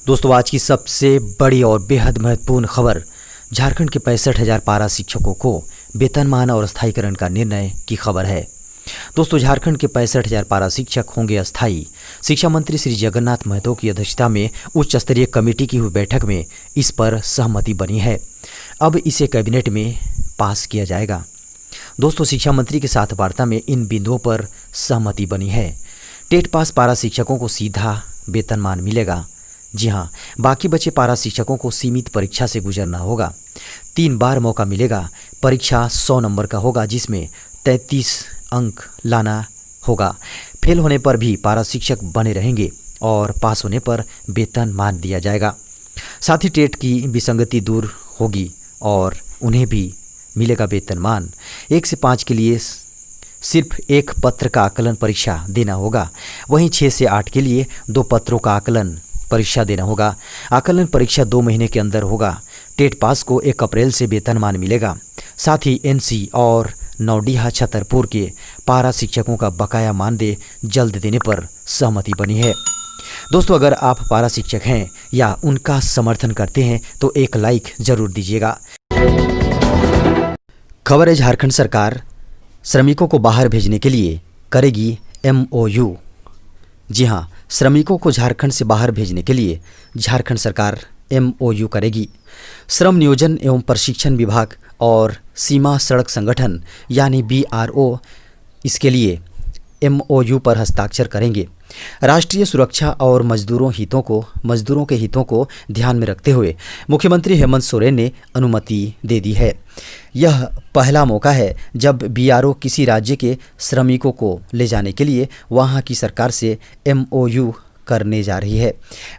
दोस्तों, आज की सबसे बड़ी और बेहद महत्वपूर्ण खबर झारखंड के 65,000 पारा शिक्षकों को वेतनमान और स्थायीकरण का निर्णय की खबर है। दोस्तों, झारखंड के 65,000 पारा शिक्षक होंगे अस्थायी। शिक्षा मंत्री श्री जगन्नाथ महतो की अध्यक्षता में उच्च स्तरीय कमेटी की हुई बैठक में इस पर सहमति बनी है। अब इसे कैबिनेट में पास किया जाएगा। दोस्तों, शिक्षा मंत्री के साथ वार्ता में इन बिंदुओं पर सहमति बनी है। टेट पास पारा शिक्षकों को सीधा वेतनमान मिलेगा। जी हाँ, बाकी बचे पारा शिक्षकों को सीमित परीक्षा से गुजरना होगा। 3 बार मौका मिलेगा। परीक्षा 100 नंबर का होगा, जिसमें 33 अंक लाना होगा। फेल होने पर भी पारा शिक्षक बने रहेंगे और पास होने पर वेतन मान दिया जाएगा। साथ ही टेट की विसंगति दूर होगी और उन्हें भी मिलेगा वेतनमान। 1 से 5 के लिए सिर्फ 1 पत्र का आकलन परीक्षा देना होगा। वहीं 6 से 8 के लिए 2 पत्रों का आकलन परीक्षा देना होगा। आकलन परीक्षा 2 महीने के अंदर होगा। टेट पास को 1 अप्रैल से वेतनमान मिलेगा। साथ ही एनसी और नौडीहा छतरपुर के पारा शिक्षकों का बकाया मानदेय जल्द देने पर सहमति बनी है। दोस्तों, अगर आप पारा शिक्षक हैं या उनका समर्थन करते हैं तो एक लाइक जरूर दीजिएगा। खबर है, झारखंड सरकार श्रमिकों को बाहर भेजने के लिए करेगी MOU। जी हाँ, श्रमिकों को झारखंड से बाहर भेजने के लिए झारखंड सरकार MOU करेगी। श्रम नियोजन एवं प्रशिक्षण विभाग और सीमा सड़क संगठन यानी BRO इसके लिए MOU पर हस्ताक्षर करेंगे। राष्ट्रीय सुरक्षा और मजदूरों के हितों को ध्यान में रखते हुए मुख्यमंत्री हेमंत सोरेन ने अनुमति दे दी है। यह पहला मौका है जब BRO किसी राज्य के श्रमिकों को ले जाने के लिए वहां की सरकार से MOU करने जा रही है।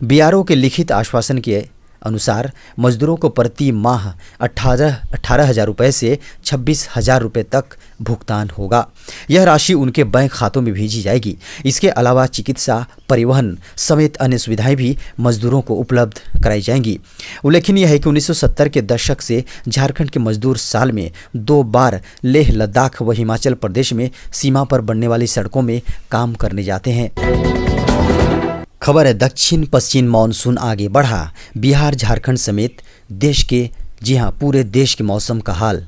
BRO के लिखित आश्वासन के अनुसार मजदूरों को प्रति माह 18,000 रुपये से 26,000 रुपये तक भुगतान होगा। यह राशि उनके बैंक खातों में भेजी जाएगी। इसके अलावा चिकित्सा, परिवहन समेत अन्य सुविधाएं भी मजदूरों को उपलब्ध कराई जाएंगी। उल्लेखनीय है कि 1970 के दशक से झारखंड के मजदूर साल में 2 बार लेह, लद्दाख व हिमाचल प्रदेश में सीमा पर बनने वाली सड़कों में काम करने जाते हैं। खबर है, दक्षिण पश्चिम मानसून आगे बढ़ा। बिहार, झारखंड समेत देश के पूरे देश के मौसम का हाल।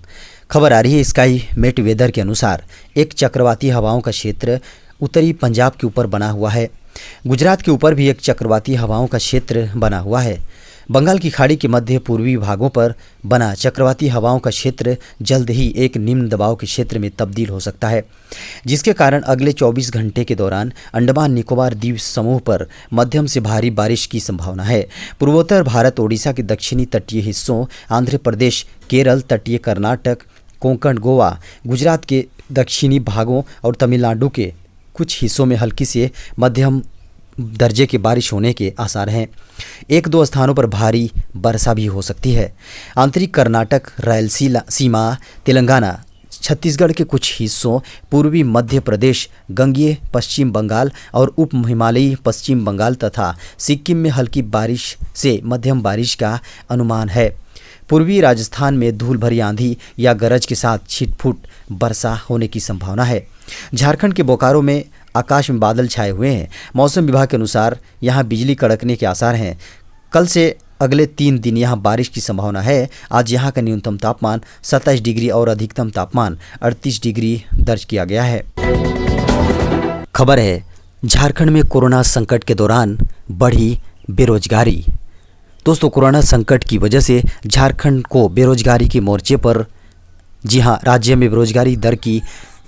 खबर आ रही है स्काई मेट वेदर के अनुसार एक चक्रवाती हवाओं का क्षेत्र उत्तरी पंजाब के ऊपर बना हुआ है। गुजरात के ऊपर भी एक चक्रवाती हवाओं का क्षेत्र बना हुआ है। बंगाल की खाड़ी के मध्य पूर्वी भागों पर बना चक्रवाती हवाओं का क्षेत्र जल्द ही एक निम्न दबाव के क्षेत्र में तब्दील हो सकता है, जिसके कारण अगले 24 घंटे के दौरान अंडमान निकोबार द्वीप समूह पर मध्यम से भारी बारिश की संभावना है। पूर्वोत्तर भारत, ओडिशा के दक्षिणी तटीय हिस्सों, आंध्र प्रदेश, केरल, तटीय कर्नाटक, कोंकण, गोवा, गुजरात के दक्षिणी भागों और तमिलनाडु के कुछ हिस्सों में हल्की से मध्यम दर्जे की बारिश होने के आसार हैं। 1-2 स्थानों पर भारी वर्षा भी हो सकती है। आंतरिक कर्नाटक, रायलसीमा, तेलंगाना, छत्तीसगढ़ के कुछ हिस्सों, पूर्वी मध्य प्रदेश, गंगेय पश्चिम बंगाल और उप हिमालयी पश्चिम बंगाल तथा सिक्किम में हल्की बारिश से मध्यम बारिश का अनुमान है। पूर्वी राजस्थान में धूल भरी आंधी या गरज के साथ छिटपुट वर्षा होने की संभावना है। झारखंड के बोकारो में आकाश में बादल छाए हुए हैं। मौसम विभाग के अनुसार यहां बिजली कड़कने के आसार हैं। कल से अगले 3 दिन यहां बारिश की संभावना है। आज यहां का न्यूनतम तापमान 27 डिग्री और अधिकतम तापमान 38 डिग्री दर्ज किया गया है। खबर है, झारखंड में कोरोना संकट के दौरान बढ़ी बेरोजगारी। दोस्तों, कोरोना संकट की वजह से झारखंड को बेरोजगारी के मोर्चे पर राज्य में बेरोजगारी दर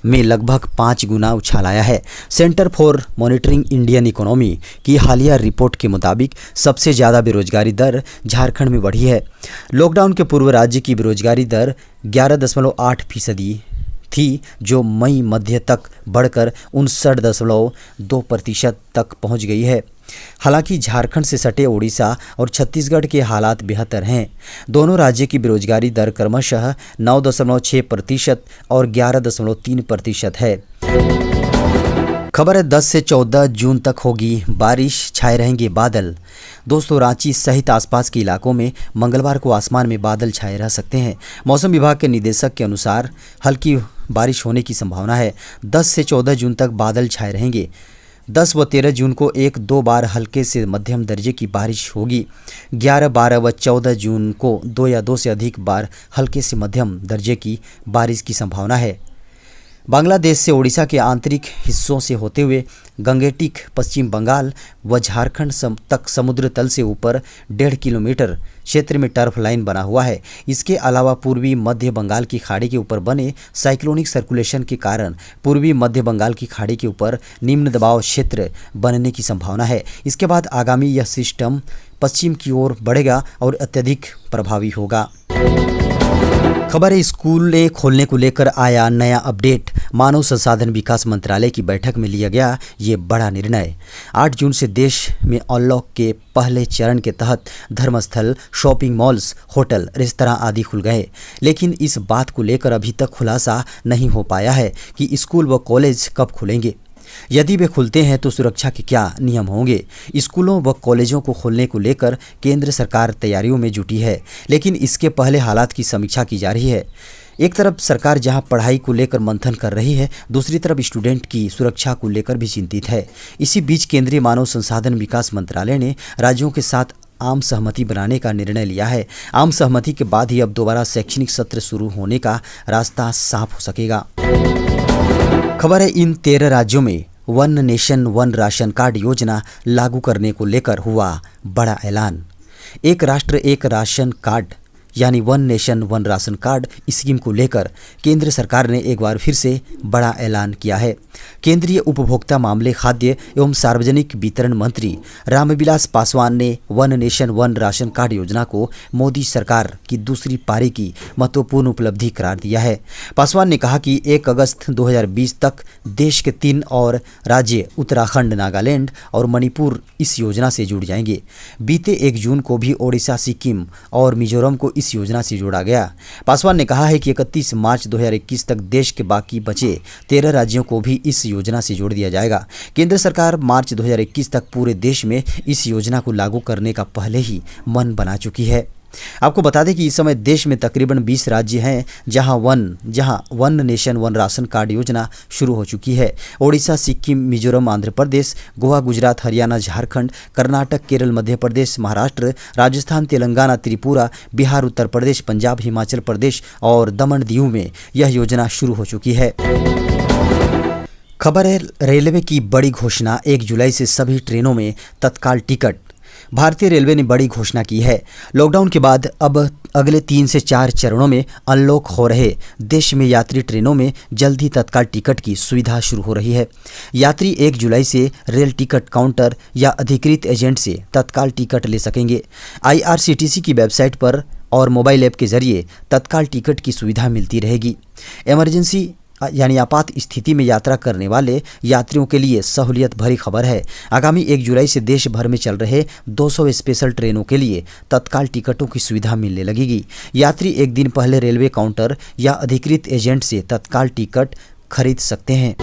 में लगभग 5 गुना उछाल आया है। Centre for monitoring Indian economy की हालिया रिपोर्ट के मुताबिक सबसे ज़्यादा बेरोजगारी दर झारखंड में बढ़ी है। लॉकडाउन के पूर्व राज्य की बेरोजगारी दर 11.8% थी, जो मई मध्य तक बढ़कर 59.2% तक पहुंच गई है। हालांकि झारखंड से सटे ओडिशा और छत्तीसगढ़ के हालात बेहतर हैं। दोनों राज्य की बेरोजगारी दर क्रमशः 9.6% और 11.3% है। खबर है, 10 से 14 जून तक होगी बारिश, छाए रहेंगे बादल। दोस्तों, रांची सहित आसपास के इलाकों में मंगलवार को आसमान में बादल छाए रह सकते हैं। मौसम विभाग के निदेशक के अनुसार हल्की बारिश होने की संभावना है। 10 से 14 जून तक बादल छाए रहेंगे। 10 व 13 जून को 1-2 बार हल्के से मध्यम दर्जे की बारिश होगी। 11, 12 व 14 जून को 2 या 2 से अधिक बार हल्के से मध्यम दर्जे की बारिश की संभावना है। बांग्लादेश से ओडिशा के आंतरिक हिस्सों से होते हुए गंगेटिक पश्चिम बंगाल व झारखंड तक समुद्र तल से ऊपर 1.5 किलोमीटर क्षेत्र में टर्फ लाइन बना हुआ है। इसके अलावा पूर्वी मध्य बंगाल की खाड़ी के ऊपर बने साइक्लोनिक सर्कुलेशन के कारण पूर्वी मध्य बंगाल की खाड़ी के ऊपर निम्न दबाव क्षेत्र बनने की संभावना है। इसके बाद आगामी यह सिस्टम पश्चिम की ओर बढ़ेगा और अत्यधिक प्रभावी होगा। खबर है, स्कूलें खोलने को लेकर आया नया अपडेट। मानव संसाधन विकास मंत्रालय की बैठक में लिया गया ये बड़ा निर्णय। 8 जून से देश में अनलॉक के पहले चरण के तहत धर्मस्थल, शॉपिंग मॉल्स, होटल, रेस्तरां आदि खुल गए, लेकिन इस बात को लेकर अभी तक खुलासा नहीं हो पाया है कि स्कूल व कॉलेज कब खुलेंगे। यदि वे खुलते हैं तो सुरक्षा के क्या नियम होंगे। स्कूलों व कॉलेजों को खोलने को लेकर केंद्र सरकार तैयारियों में जुटी है, लेकिन इसके पहले हालात की समीक्षा की जा रही है। एक तरफ सरकार जहां पढ़ाई को लेकर मंथन कर रही है, दूसरी तरफ स्टूडेंट की सुरक्षा को लेकर भी चिंतित है। इसी बीच केंद्रीय मानव संसाधन विकास मंत्रालय ने राज्यों के साथ आम सहमति बनाने का निर्णय लिया है। आम सहमति के बाद ही अब दोबारा शैक्षणिक सत्र शुरू होने का रास्ता साफ हो सकेगा। खबर है, इन 13 राज्यों में one nation one ration card योजना लागू करने को लेकर हुआ बड़ा ऐलान। एक राष्ट्र एक राशन कार्ड यानी one nation one ration card scheme को लेकर केंद्र सरकार ने एक बार फिर से बड़ा ऐलान किया है। केंद्रीय उपभोक्ता मामले, खाद्य एवं सार्वजनिक वितरण मंत्री रामविलास पासवान ने one nation one ration card योजना को मोदी सरकार की दूसरी पारी की महत्वपूर्ण उपलब्धि करार दिया है। पासवान ने कहा कि 1 अगस्त 2020 तक देश के 3 और राज्य उत्तराखंड, नागालैंड और मणिपुर इस योजना से जुड़ जाएंगे। बीते 1 जून को भी ओडिशा, सिक्किम और मिजोरम को इस योजना से जोड़ा गया। पासवान ने कहा है कि 31 मार्च 2021 तक देश के बाकी बचे 13 राज्यों को भी इस योजना से जोड़ दिया जाएगा। केंद्र सरकार मार्च 2021 तक पूरे देश में इस योजना को लागू करने का पहले ही मन बना चुकी है। आपको बता दें कि इस समय देश में तकरीबन 20 राज्य हैं जहां one nation one ration card योजना शुरू हो चुकी है। ओडिशा, सिक्किम, मिजोरम, आंध्र प्रदेश, गोवा, गुजरात, हरियाणा, झारखंड, कर्नाटक, केरल, मध्य प्रदेश, महाराष्ट्र, राजस्थान, तेलंगाना, त्रिपुरा, बिहार, उत्तर प्रदेश, पंजाब, हिमाचल प्रदेश और दमन दीव में यह योजना शुरू हो चुकी है। खबर है, रेलवे की बड़ी घोषणा। 1 जुलाई से सभी ट्रेनों में तत्काल टिकट। भारतीय रेलवे ने बड़ी घोषणा की है। लॉकडाउन के बाद अब अगले 3 से 4 चरणों में अनलॉक हो रहे देश में यात्री ट्रेनों में जल्द ही तत्काल टिकट की सुविधा शुरू हो रही है। यात्री 1 जुलाई से रेल टिकट काउंटर या अधिकृत एजेंट से तत्काल टिकट ले सकेंगे। IRCTC की वेबसाइट पर और मोबाइल ऐप के जरिए तत्काल टिकट की सुविधा मिलती रहेगी। इमरजेंसी यानी आपात स्थिति में यात्रा करने वाले यात्रियों के लिए सहूलियत भरी खबर है। आगामी 1 जुलाई से देश भर में चल रहे 200 स्पेशल ट्रेनों के लिए तत्काल टिकटों की सुविधा मिलने लगेगी। यात्री 1 दिन पहले रेलवे काउंटर या अधिकृत एजेंट से तत्काल टिकट खरीद सकते हैं।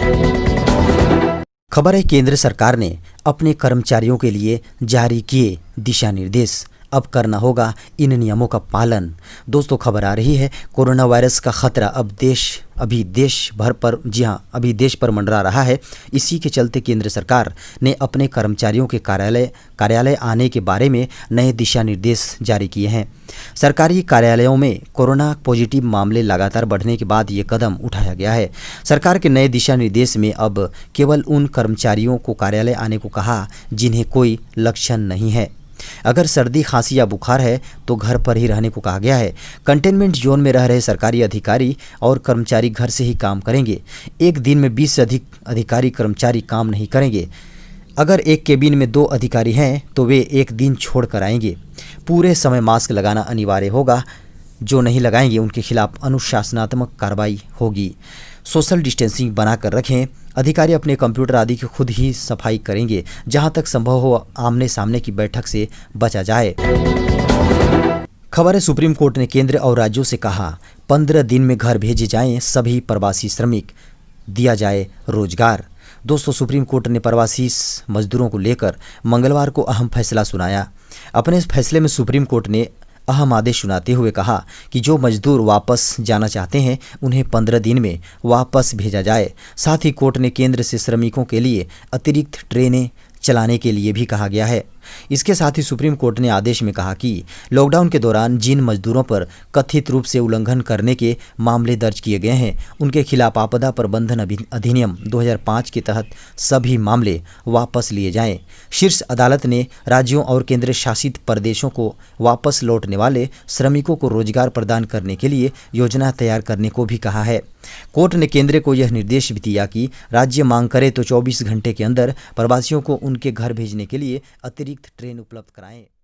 खबर है, केंद्र सरकार ने अपने कर्मचारियों के लिए जारी किए दिशा निर्देश। अब करना होगा इन नियमों का पालन। दोस्तों, खबर आ रही है, कोरोना वायरस का खतरा अभी देश पर मंडरा रहा है। इसी के चलते केंद्र सरकार ने अपने कर्मचारियों के कार्यालय आने के बारे में नए दिशा निर्देश जारी किए हैं। सरकारी कार्यालयों में कोरोना पॉजिटिव मामले लगातार बढ़ने के बाद ये कदम उठाया गया है। सरकार के नए दिशा निर्देश में अब केवल उन कर्मचारियों को कार्यालय आने को कहा जिन्हें कोई लक्षण नहीं है। अगर सर्दी, खांसी या बुखार है तो घर पर ही रहने को कहा गया है। कंटेनमेंट जोन में रह रहे सरकारी अधिकारी और कर्मचारी घर से ही काम करेंगे। एक दिन में 20 से अधिक अधिकारी कर्मचारी काम नहीं करेंगे। अगर एक केबिन में 2 अधिकारी हैं तो वे एक दिन छोड़ कर आएंगे। पूरे समय मास्क लगाना अनिवार्य होगा। जो नहीं लगाएंगे उनके खिलाफ अनुशासनात्मक कार्रवाई होगी। सोशल डिस्टेंसिंग बनाकर रखें। अधिकारी अपने कंप्यूटर आदि की खुद ही सफाई करेंगे। जहां तक संभव हो आमने सामने की बैठक से बचा जाए। खबर है, सुप्रीम कोर्ट ने केंद्र और राज्यों से कहा 15 दिन में घर भेजे जाएं सभी प्रवासी श्रमिक, दिया जाए रोजगार। दोस्तों, सुप्रीम कोर्ट ने प्रवासी मजदूरों को लेकर मंगलवार को अहम फैसला सुनाया। अपने इस फैसले में सुप्रीम कोर्ट ने अहम आदेश सुनाते हुए कहा कि जो मजदूर वापस जाना चाहते हैं उन्हें 15 दिन में वापस भेजा जाए। साथ ही कोर्ट ने केंद्र से श्रमिकों के लिए अतिरिक्त ट्रेनें चलाने के लिए भी कहा गया है। इसके साथ ही सुप्रीम कोर्ट ने आदेश में कहा कि लॉकडाउन के दौरान जिन मजदूरों पर कथित रूप से उल्लंघन करने के मामले दर्ज किए गए हैं उनके खिलाफ आपदा प्रबंधन अधिनियम 2005 के तहत सभी मामले वापस लिए जाएं। शीर्ष अदालत ने राज्यों और केंद्र शासित प्रदेशों को वापस लौटने वाले श्रमिकों को रोजगार प्रदान करने के लिए योजना तैयार करने को भी कहा है। कोर्ट ने केंद्र को यह निर्देश भी दिया कि राज्य मांग करे तो 24 घंटे के अंदर प्रवासियों को उनके घर भेजने के लिए अतिरिक्त ट्रेन उपलब्ध कराएं।